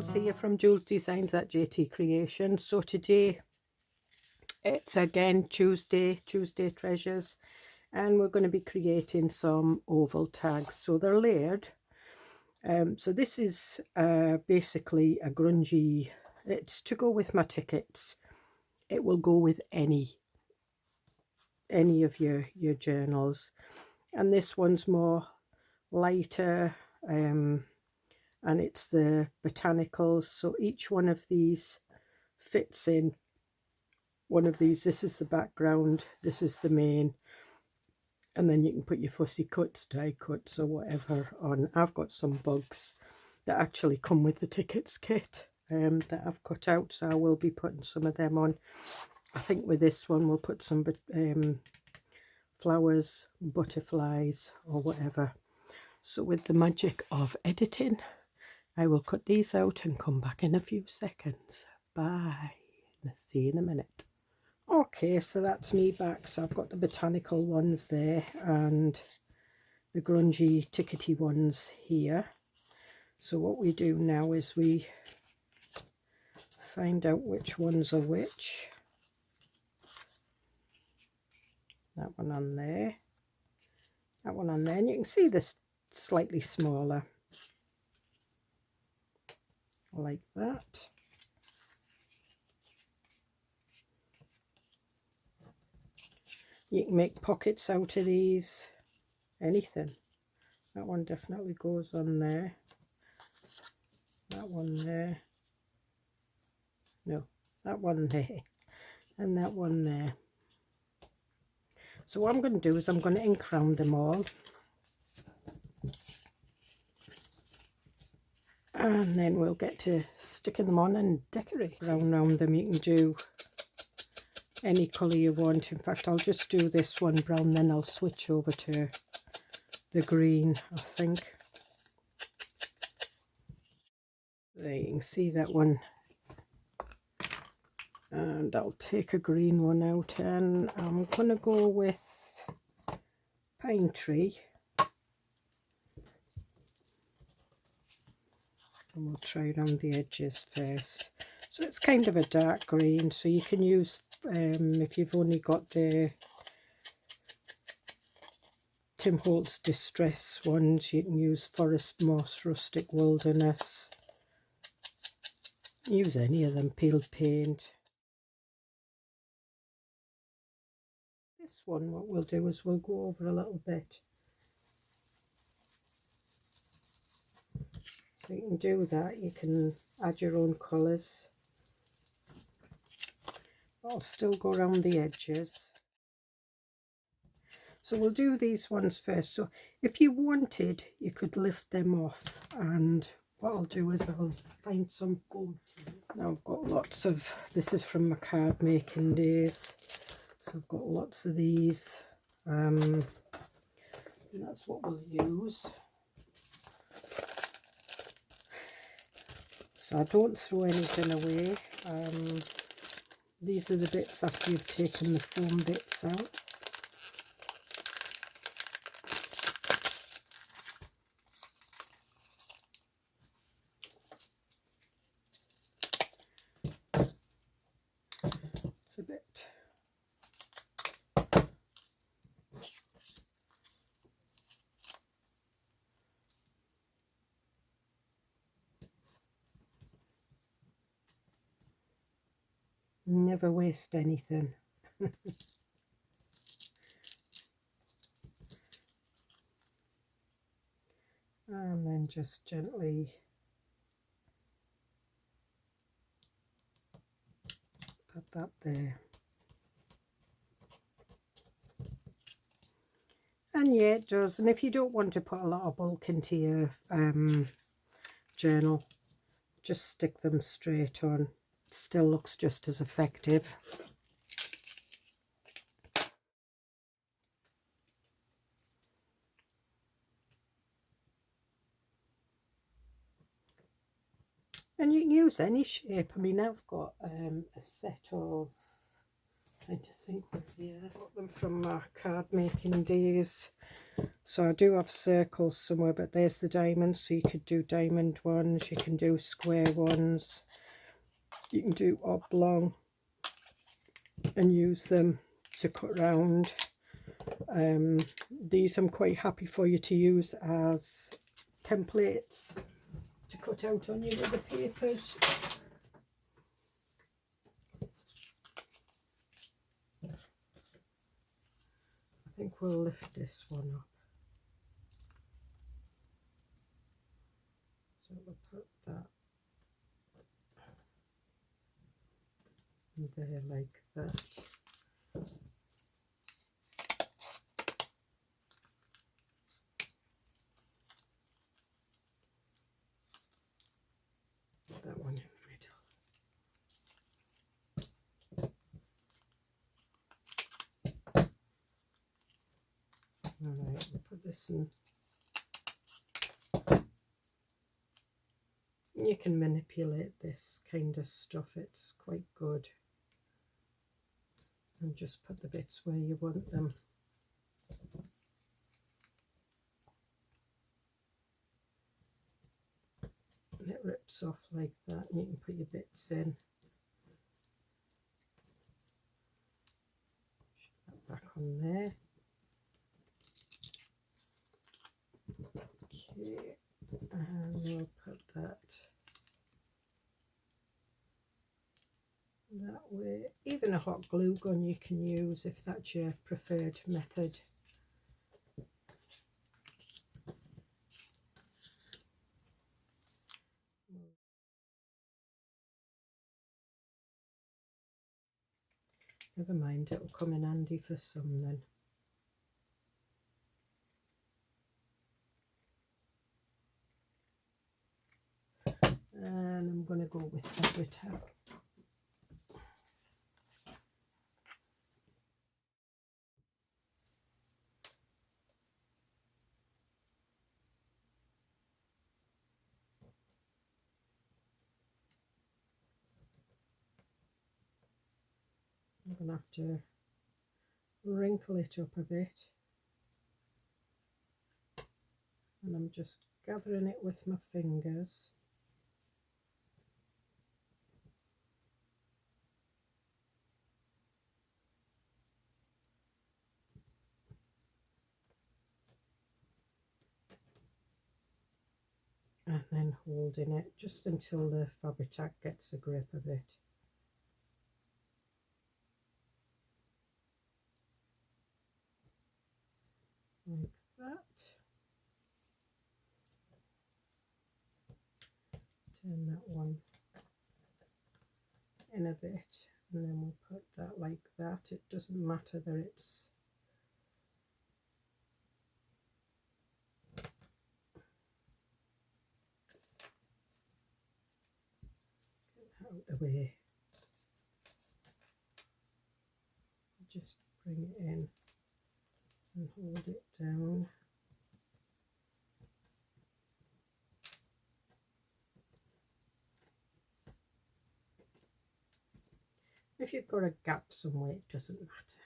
Jules here from Joolsedesigns at JT Creations. So today it's again Tuesday Treasures, and we're going to be creating some oval tags. So they're layered. So this is basically a grungy, it's to go with my tickets. It will go with any of your journals, and this one's more lighter, and it's the botanicals. So each one of these fits in one of these. This is the background, this is the main, and then you can put your fussy cuts, die cuts or whatever on. I've got some bugs that actually come with the tickets kit that I've cut out, so I will be putting some of them on. I think with this one we'll put some flowers, butterflies or whatever. So with the magic of editing, I will cut these out and come back in a few seconds. Bye. See you in a minute. Okay, so that's me back. So I've got the botanical ones there and the grungy tickety ones here. So what we do now is we find out which ones are which. That one on there, that one on there, and you can see this slightly smaller, like that. You can make pockets out of these, anything. That one definitely goes on there. That one there. No, that one there. And that one there. So what I'm going to do is I'm going to ink round them all. And then we'll get to sticking them on and decorate. Round them, you can do any colour you want. In fact, I'll just do this one brown, then I'll switch over to the green, I think. There, you can see that one. And I'll take a green one out, and I'm going to go with Pine Tree. And we'll try around the edges first. So it's kind of a dark green, so you can use, if you've only got the Tim Holtz Distress ones, you can use Forest Moss, Rustic Wilderness. Use any of them, peeled paint. This one, what we'll do is we'll go over a little bit. So you can do that, you can add your own colours. I'll still go around the edges. So we'll do these ones first. So if you wanted, you could lift them off, and what I'll do is I'll find some foam tape. Now I've got lots of, this is from my card making days, so I've got lots of these, and that's what we'll use. So I don't throw anything away. These are the bits after you've taken the foam bits out. It's a bit. Never waste anything. And then just gently put that there. And yeah, it does. And if you don't want to put a lot of bulk into your journal, just stick them straight on. Still looks just as effective. And you can use any shape. I mean, I've got a set of trying to think of got them from my card making days. So I do have circles somewhere, but there's the diamonds. So you could do diamond ones, you can do square ones, you can do oblong and use them to cut round. These I'm quite happy for you to use as templates to cut out on your other papers. I think we'll lift this one up. So we'll put that there like that. That one in the middle. Alright, we'll put this in. You can manipulate this kind of stuff, it's quite good. And just put the bits where you want them. And it rips off like that, and you can put your bits in. Put that back on there. Okay, and we'll put that way. Even a hot glue gun you can use if that's your preferred method. Never mind, it'll come in handy for some then. And I'm going to go with Decorative. I'm going to have to wrinkle it up a bit, and I'm just gathering it with my fingers. And then holding it just until the fabric tack gets a grip of it. Like that. Turn that one in a bit, and then we'll put that like that. It doesn't matter that it's out the way. Just bring it in and hold it down. If you've got a gap somewhere, it doesn't matter.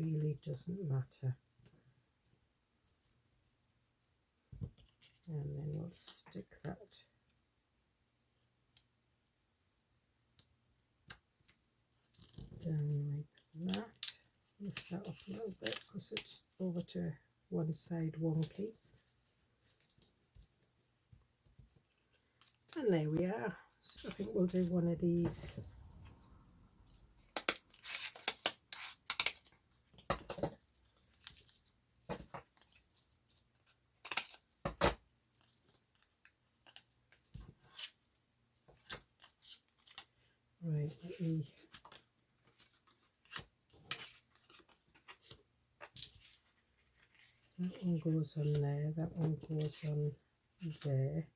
Really doesn't matter. And then we'll stick that down like that. Lift that up a little bit because it's over to one side wonky. And there we are. So I think we'll do one of these. Right, let me so that one goes on there, that one goes on there,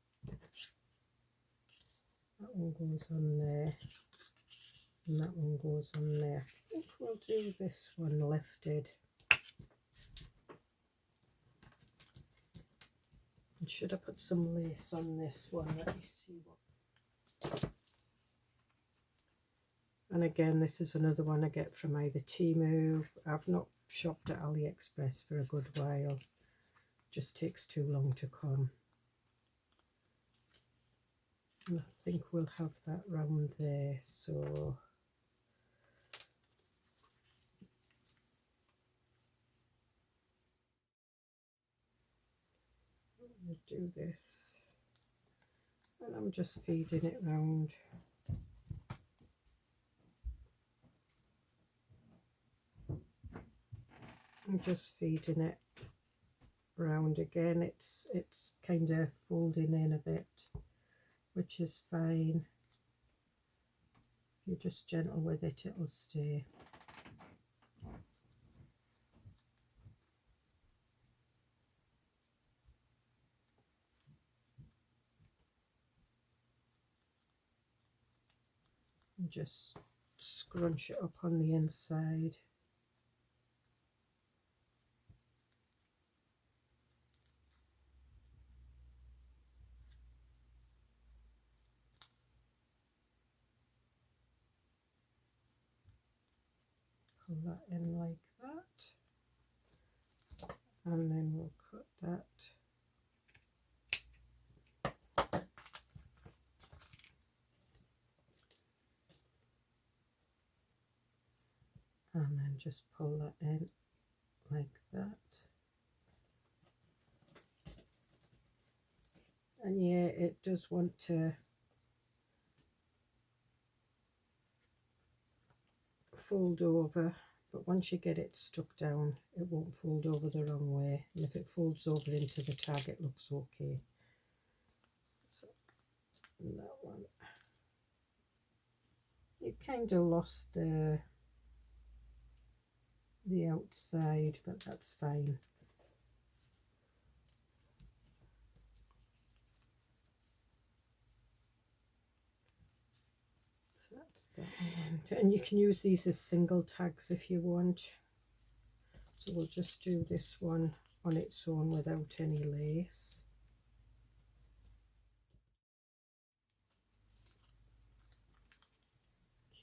that one goes on there, and that one goes on there. I think we'll do this one lifted. And should I put some lace on this one? Let me see what. And again, this is another one I get from either Temu. I've not shopped at AliExpress for a good while. Just takes too long to come. And I think we'll have that round there, so we'll do this. And I'm just feeding it round. I'm just feeding it round again. It's kind of folding in a bit, which is fine. If you're just gentle with it, it'll stay. And just scrunch it up on the inside. Pull that in like that, and then we'll cut that. And then just pull that in like that. And yeah, it does want to fold over, but once you get it stuck down, it won't fold over the wrong way. And if it folds over into the tag, it looks okay. So that one, you kind of lost the outside, but that's fine. So that's the end, and you can use these as single tags if you want. So we'll just do this one on its own without any lace.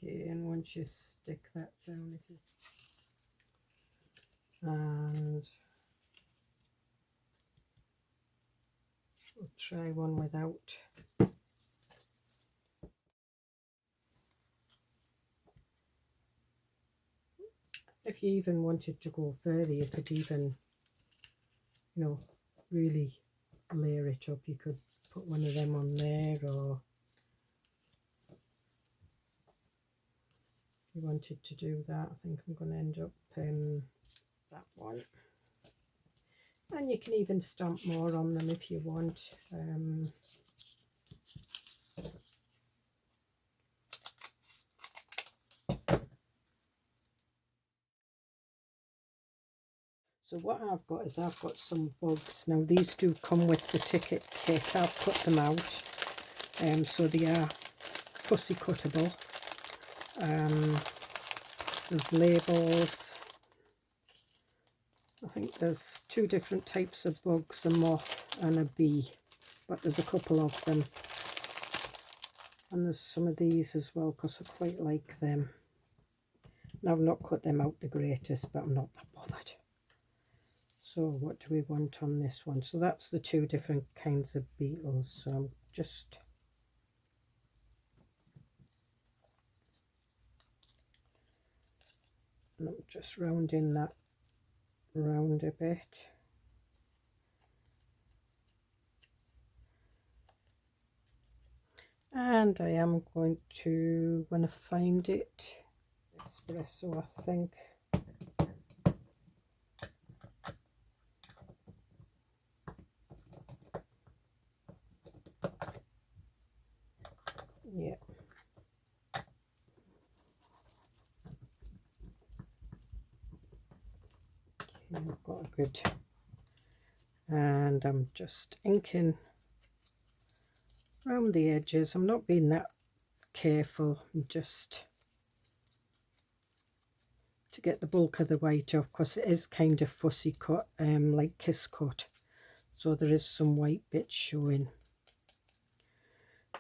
Okay, and once you stick that down, and we'll try one without. If you even wanted to go further, you could even, you know, really layer it up. You could put one of them on there, or if you wanted to do that, I think I'm going to end up that one. And you can even stamp more on them if you want. So what I've got is I've got some bugs. Now these do come with the ticket kit. I've cut them out, so they are fussy cuttable. There's labels. I think there's 2 different types of bugs, a moth and a bee, but there's a couple of them. And there's some of these as well, because I quite like them. Now I've not cut them out the greatest, but I'm not that bothered. So what do we want on this one? So that's the 2 different kinds of beetles. So I'm just rounding that round a bit. And I am going to, when I find it, espresso, I think. Yeah. Okay, I've got a good, and I'm just inking around the edges. I'm not being that careful, I'm just to get the bulk of the white off, because it is kind of fussy cut, like kiss cut, so there is some white bits showing.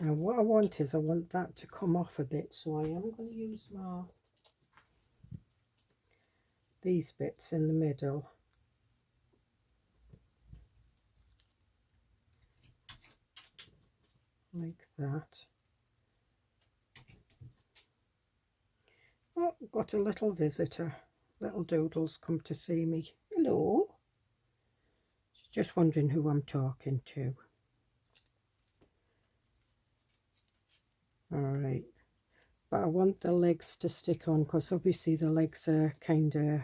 Now what I want is I want that to come off a bit, so I am going to use these bits in the middle. Like that. Oh, got a little visitor. Little Doodle's come to see me. Hello. She's just wondering who I'm talking to. Alright. But I want the legs to stick on, because obviously the legs are kind of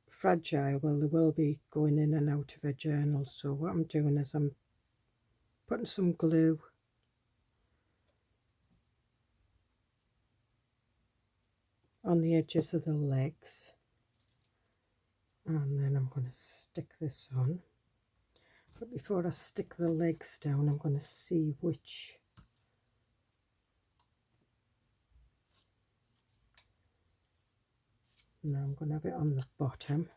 fragile. Well, they will be going in and out of a journal. So what I'm doing is I'm putting some glue on the edges of the legs, and then I'm going to stick this on. But before I stick the legs down, I'm going to see which now I'm going to have it on the bottom,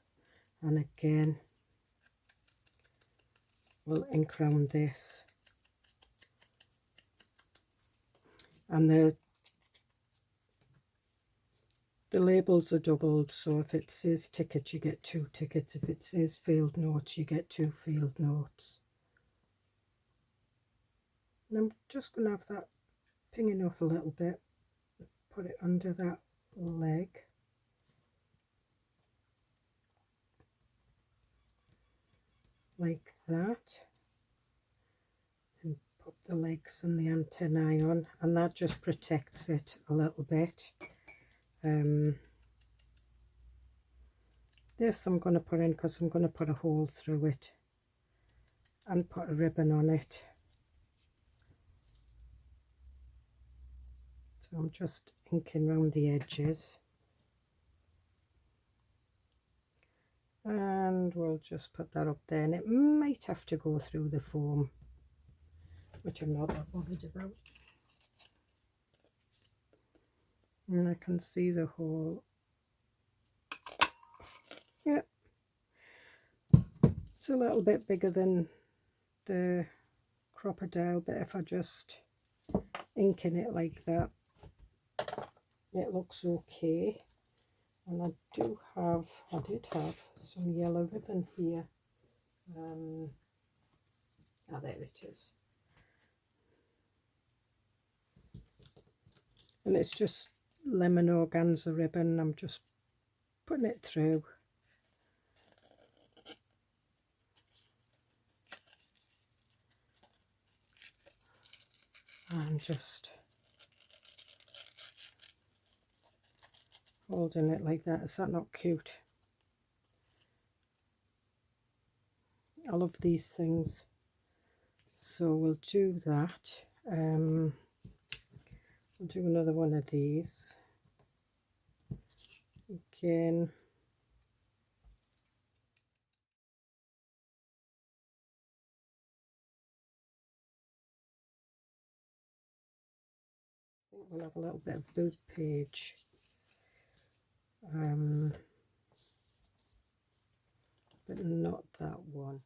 and again we'll ink round this, and the labels are doubled, so if it says ticket you get 2 tickets, if it says field notes you get 2 field notes. And I'm just going to have that pinging off a little bit, put it under that leg. Like that, and put the legs and the antennae on, and that just protects it a little bit. This I'm going to put in because I'm going to put a hole through it and put a ribbon on it. So I'm just inking around the edges, and we'll just put that up there, and it might have to go through the foam, which I'm not that bothered about. And I can see the hole. Yeah, it's a little bit bigger than the crocodile, but if I just ink in it like that, it looks okay. And I did have some yellow ribbon here. There it is. And it's just lemon organza ribbon. I'm just putting it through. And just holding it like that. Is that not cute? I love these things. So we'll do that. We'll do another one of these. Again. I think we'll have a little bit of boob page. But not that one.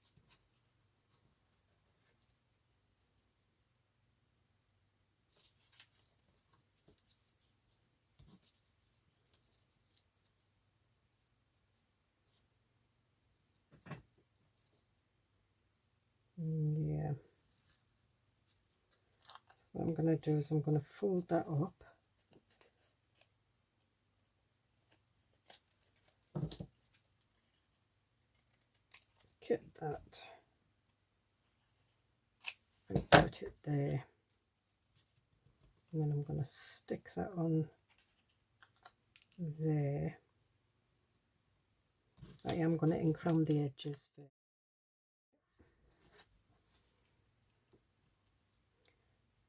Yeah. What I'm going to do is I'm going to fold that up. Get that and put it there. And then I'm going to stick that on there. I am going to ink around the edges first.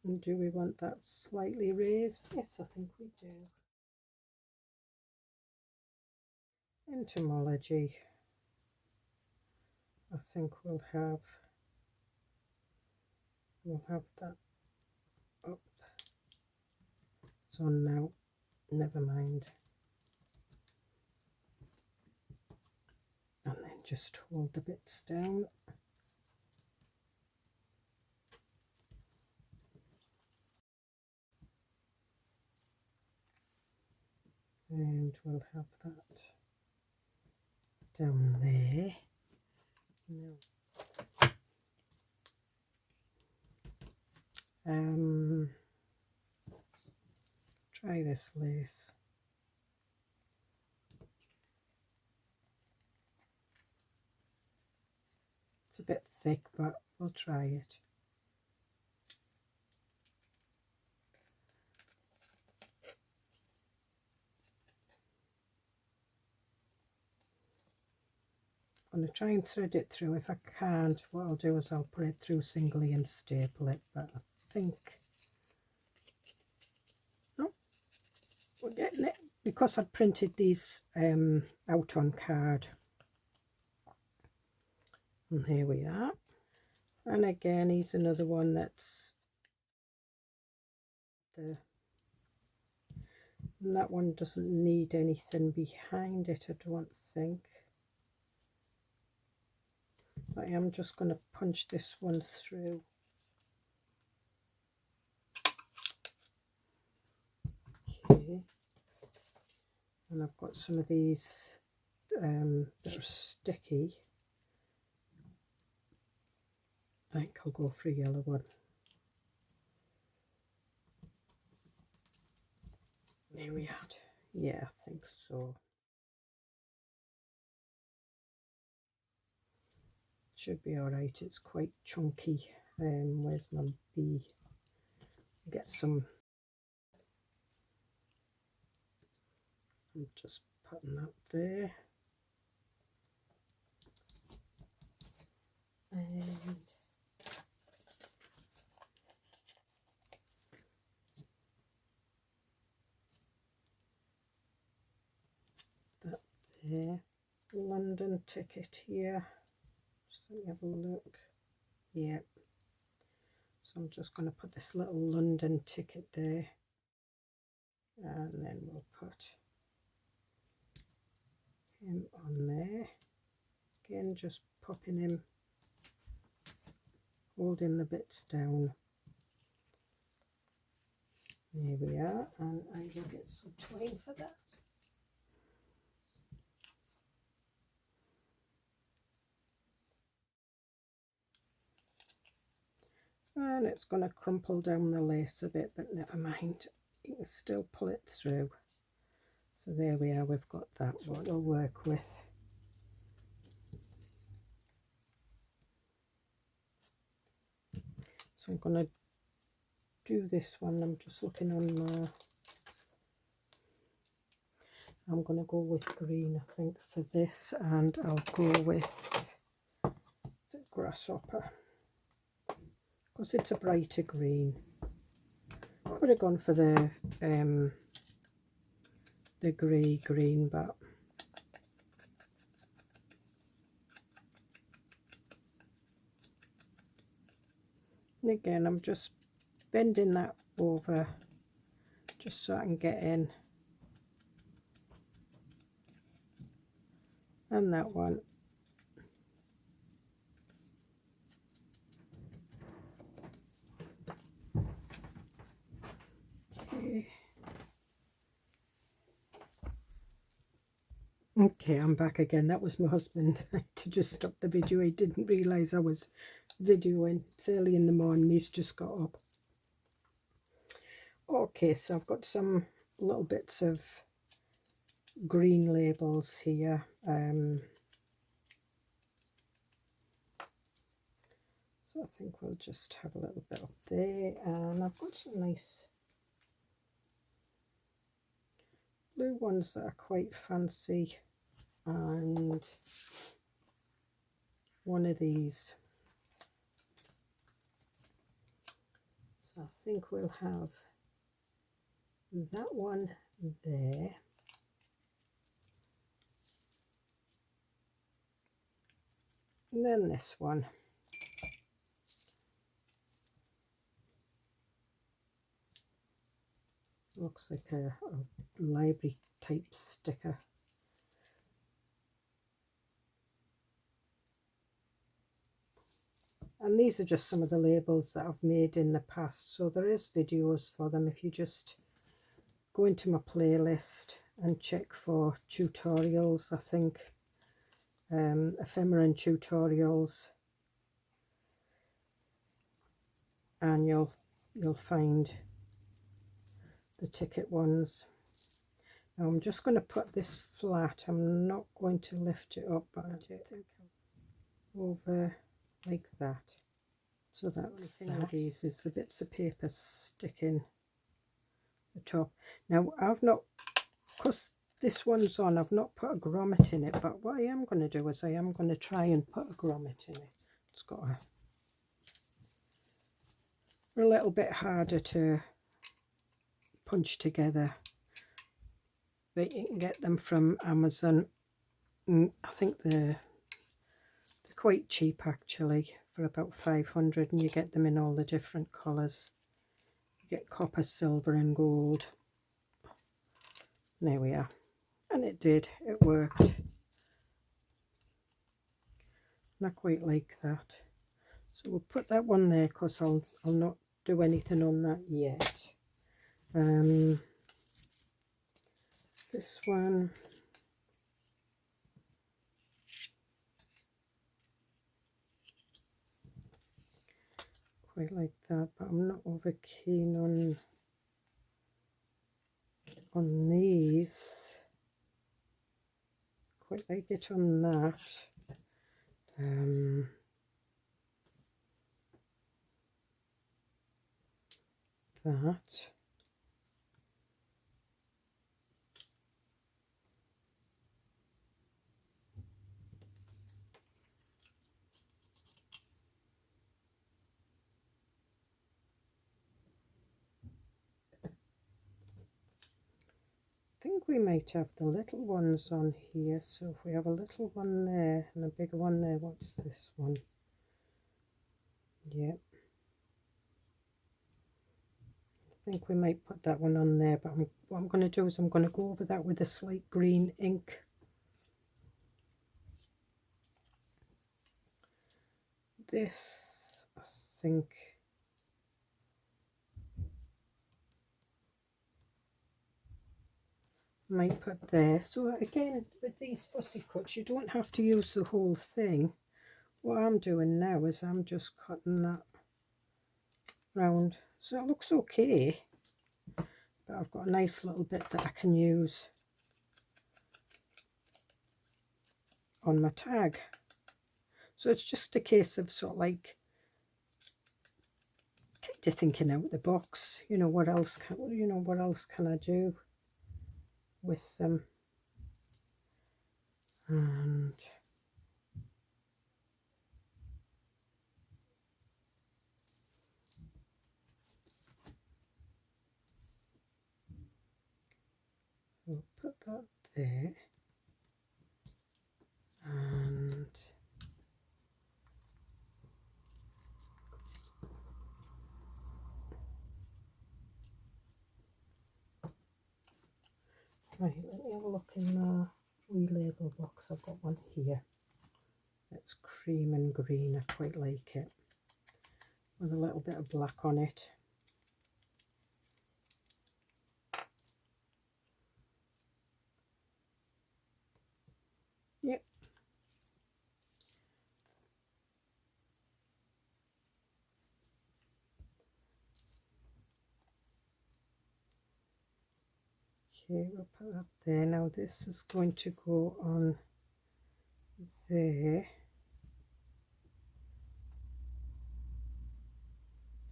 And do we want that slightly raised? Yes, I think we do. Entomology. I think we'll have that up. It's on now. Never mind. And then just hold the bits down. and we'll have that down there. Now, try this lace. It's a bit thick, but we'll try it. I'm going to try and thread it through. If I can't, what I'll do is I'll put it through singly and staple it, but I think, no, we're getting it. Because I'd printed these out on card. And here we are. And again, here's another one that's and that one doesn't need anything behind it, I don't think. But I am just going to punch this one through. Okay. And I've got some of these that are sticky. I think I'll go for a yellow one. There we are. Yeah, I think so. Should be alright. It's quite chunky. Where's my bee? Get some. I'm just putting that there. And that there. London ticket here. Just let me have a look. Yep. So I'm just going to put this little London ticket there. And then we'll put him on there. Again, just popping him, holding the bits down. There we are, and I will get some twine for that. And it's going to crumple down the lace a bit, but never mind, you can still pull it through. So there we are, we've got that. That's what we'll work with. So I'm going to do this one. I'm just looking on I'm going to go with green, I think, for this, and I'll go with grasshopper because it's a brighter green. Could have gone for the grey green, but and again I'm just bending that over just so I can get in, and that one. Okay, I'm back again. That was my husband. I had to just stop the video. He didn't realise I was videoing. It's early in the morning. He's just got up. Okay, so I've got some little bits of green labels here. So I think we'll just have a little bit up there. And I've got some nice blue ones that are quite fancy, and one of these. So I think we'll have that one there, and then this one. Looks like a library type sticker. And these are just some of the labels that I've made in the past, so there is videos for them. If you just go into my playlist and check for tutorials. I think ephemera tutorials, and you'll find the ticket ones. Now I'm just going to put this flat. I'm not going to lift it up, but I think over like that. So that's the thing with these is the bits of paper sticking the top. Now I've not, because this one's on, I've not put a grommet in it, but what I am going to do is I am going to try and put a grommet in it. It's got a little bit harder to punch together, but you can get them from Amazon. I think they're quite cheap actually, for about 500, and you get them in all the different colours. You get copper, silver and gold. There we are. And it did, it worked. Not quite like that. So we'll put that one there because I'll not do anything on that yet. This one, quite like that, but I'm not over keen on these. Quite like it on that. That. I think we might have the little ones on here, so if we have a little one there and a bigger one there, what's this one? Yep. I think we might put that one on there, but what I'm going to do is I'm going to go over that with a slight green ink. This, I think, might put there. So again, with these fussy cuts, you don't have to use the whole thing. What I'm doing now is I'm just cutting that round, so it looks okay, but I've got a nice little bit that I can use on my tag. So it's just a case of sort of like kind of thinking out the box, you know, what else can I do with them. And we'll put that there, and right, let me have a look in the wee label box. I've got one here. It's cream and green. I quite like it, with a little bit of black on it. Yep. Okay, we'll put that there. Now this is going to go on there.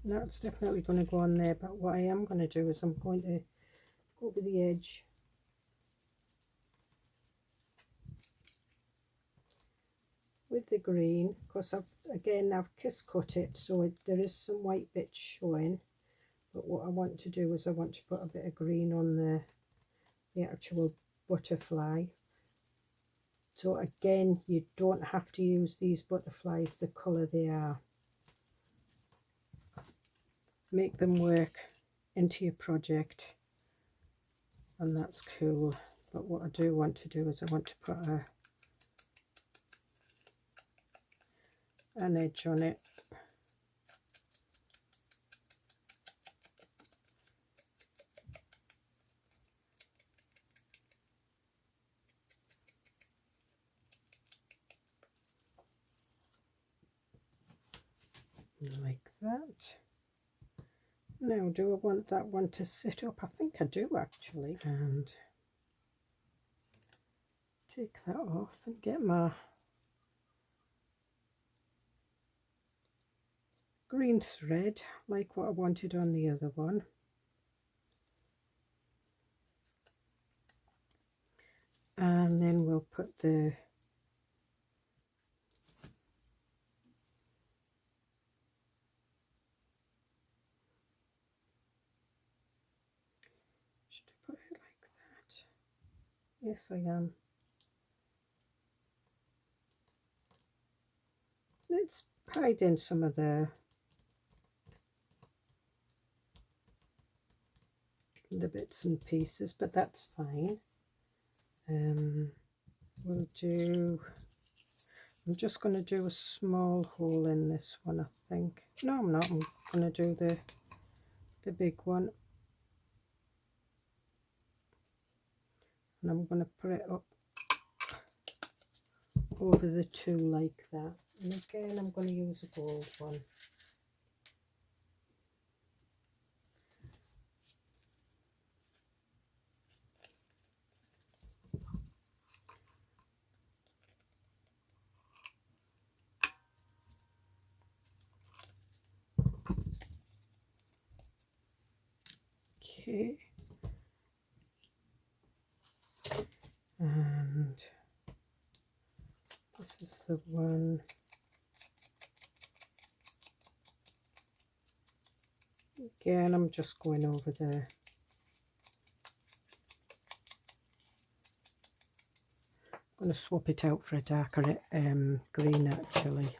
That's definitely going to go on there, but what I am going to do is I'm going to go over the edge with the green, because I've kiss cut it, so there is some white bits showing, but what I want to do is I want to put a bit of green on the actual butterfly. So again, you don't have to use these butterflies the colour they are. Make them work into your project, and that's cool. But what I do want to do is I want to put an edge on it. like that. Now, do I want that one to sit up? I think I do actually. And take that off and get my green thread like what I wanted on the other one. And then we'll put the should I put it like that? Yes, I am. Let's hide in some of the bits and pieces, but that's fine. We'll do, I'm just going to do a small hole in this one, I think. No, I'm not. I'm going to do the big one. And I'm going to put it up over the two like that. And again, I'm going to use a gold one. Okay, and this is the one. Again, I'm just going over there. I'm going to swap it out for a darker green actually.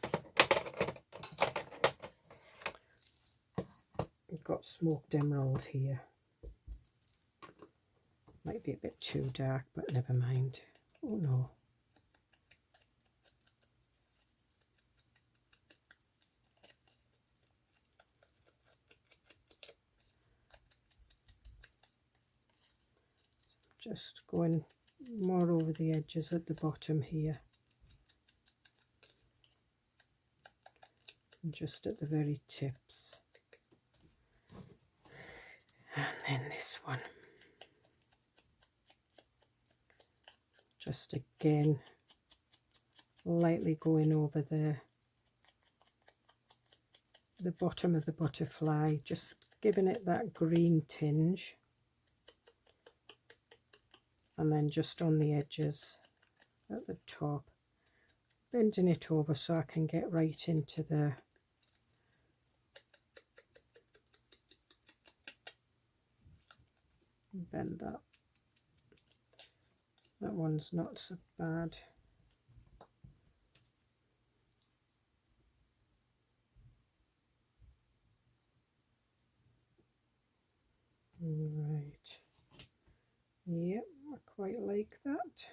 I've got smoked emerald here. Might be a bit too dark, but never mind. Oh no. Just going more over the edges at the bottom here. And just at the very tips. And then this one. Just again, lightly going over the bottom of the butterfly, just giving it that green tinge. And then just on the edges at the top, bending it over so I can get right into the bend that. That one's not so bad. Right. Yep, I quite like that.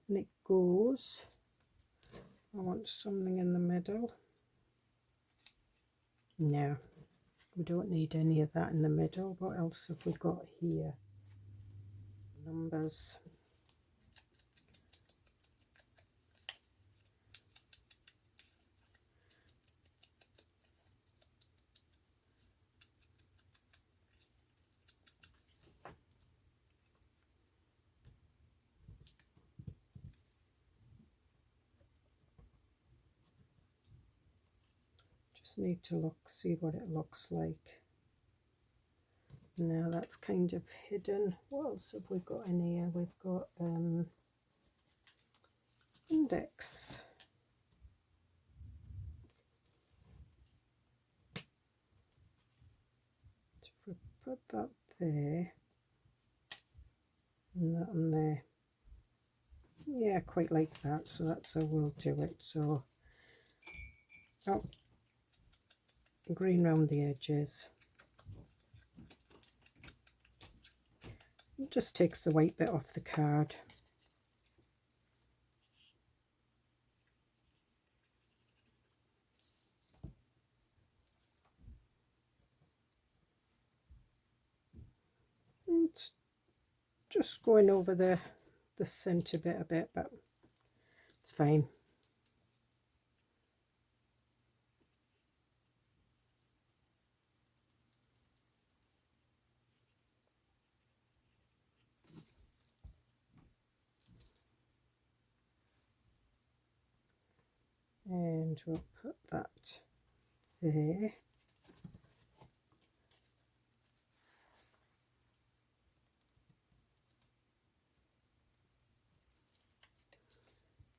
And it goes. I want something in the middle. No, we don't need any of that in the middle. What else have we got here? Numbers. Just need to see what it looks like. Now that's kind of hidden. What else have we got in here? We've got index. So if we put that there and that on there, yeah, quite like that. So that's how we'll do it. So green round the edges. It just takes the white bit off the card. It's just going over the centre bit a bit, but it's fine. and we'll put that there.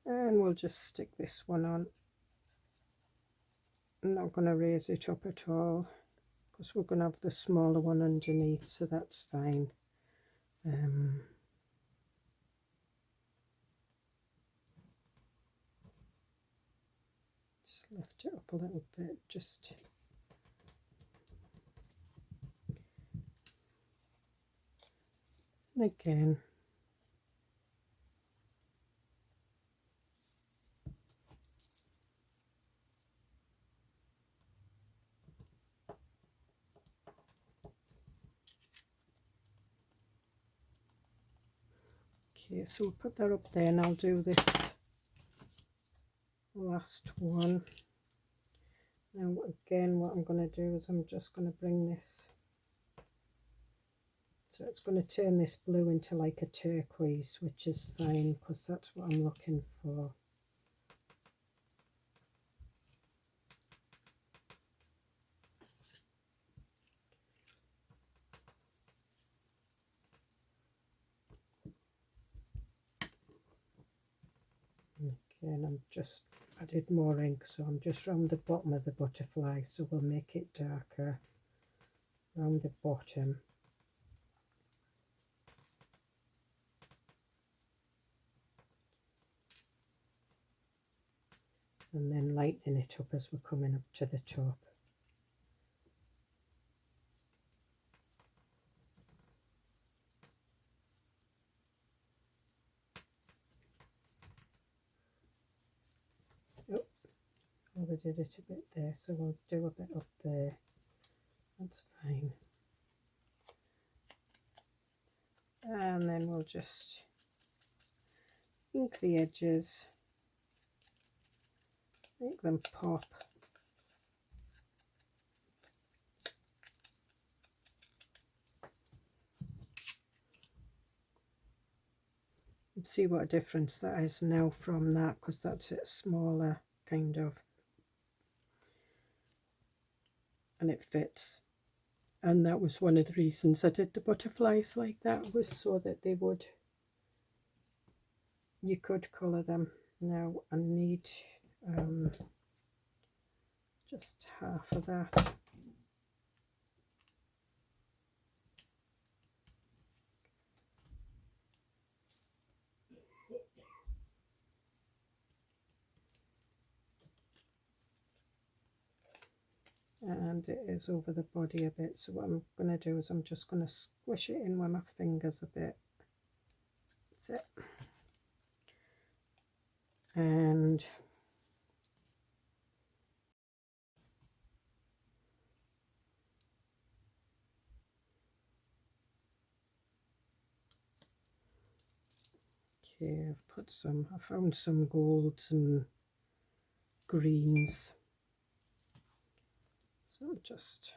And we'll just stick this one on. I'm not going to raise it up at all because we're going to have the smaller one underneath, so that's fine. Just lift it up a little bit, just and again. Okay, so we'll put that up there, and I'll do this last one. Now again, what I'm going to do is I'm just going to bring this, so it's going to turn this blue into like a turquoise, which is fine because that's what I'm looking for. Okay, and I'm just added more ink, so I'm just round the bottom of the butterfly, so we'll make it darker round the bottom. And then lightening it up as we're coming up to the top. Oh, we did it a bit there, so we'll do a bit up there. That's fine. And then we'll just ink the edges, make them pop. And see what a difference that is now from that, because that's it smaller kind of, and it fits. And that was one of the reasons I did the butterflies like that, was so that they would, you could colour them. Now I need just half of that. And it is over the body a bit, so what I'm going to do is I'm just going to squish it in with my fingers a bit. That's it. And okay, I found some golds and greens. So just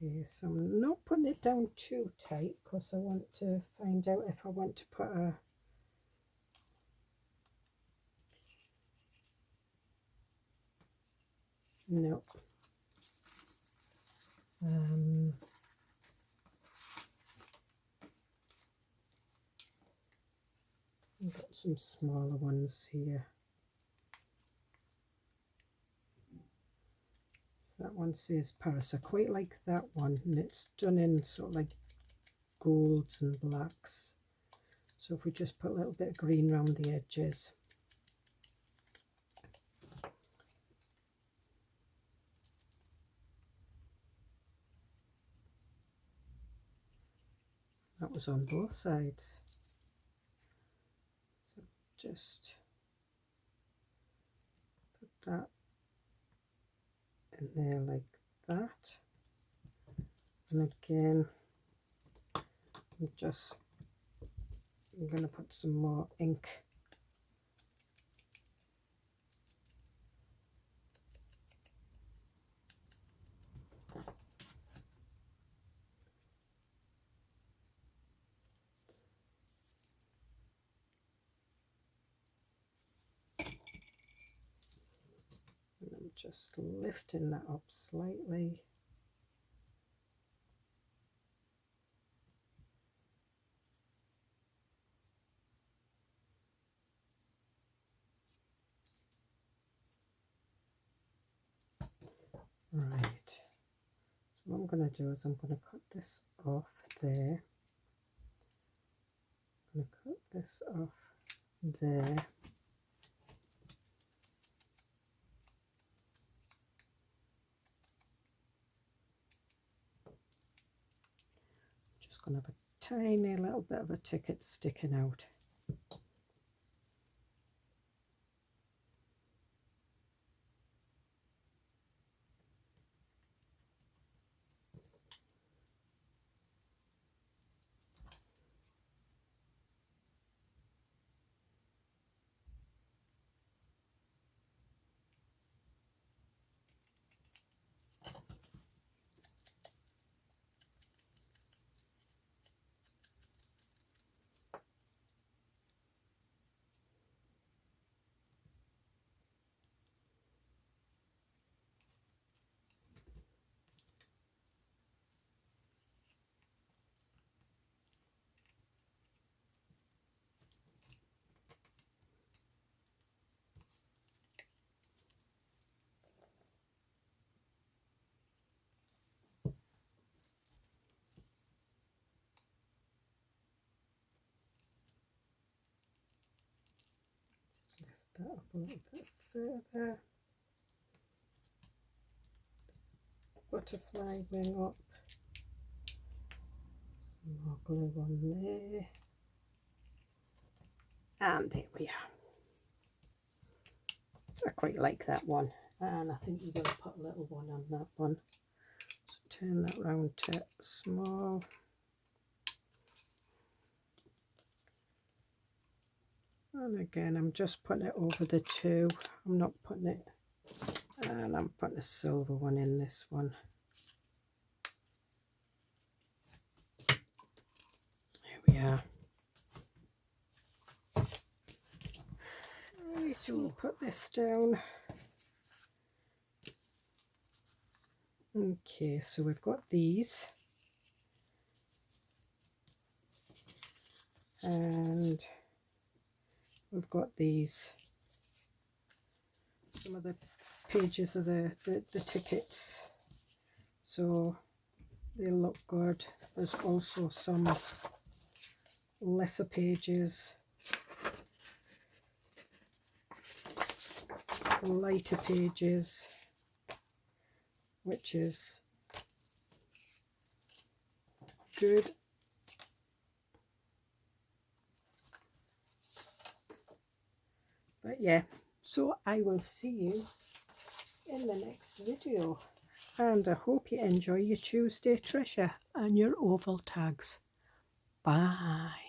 okay, so I'm not putting it down too tight because I want to find out if I want to put a no. I've got some smaller ones here. That one says Paris. I quite like that one, and it's done in sort of like golds and blacks. So if we just put a little bit of green around the edges. That was on both sides. So just put that in there like that. And again, I'm going to put some more ink. just lifting that up slightly. Right, so what I'm going to do is I'm going to cut this off there. I'm going to cut this off there. Just going to have a tiny little bit of a ticket sticking out. That up a little bit further. Butterfly wing up. Some more glue on there. And there we are. I quite like that one. And I think we're going to put a little one on that one. So turn that round to small. And again, I'm just putting it over the two. I'm not putting it, and I'm putting a silver one in this one. There we are. Right, so we'll put this down. Okay, so we've got these. And we've got these. Some of the pages of the tickets. So they look good. There's also some lesser pages, lighter pages, which is good. But yeah, so I will see you in the next video, and I hope you enjoy your Tuesday treasure and your oval tags. Bye.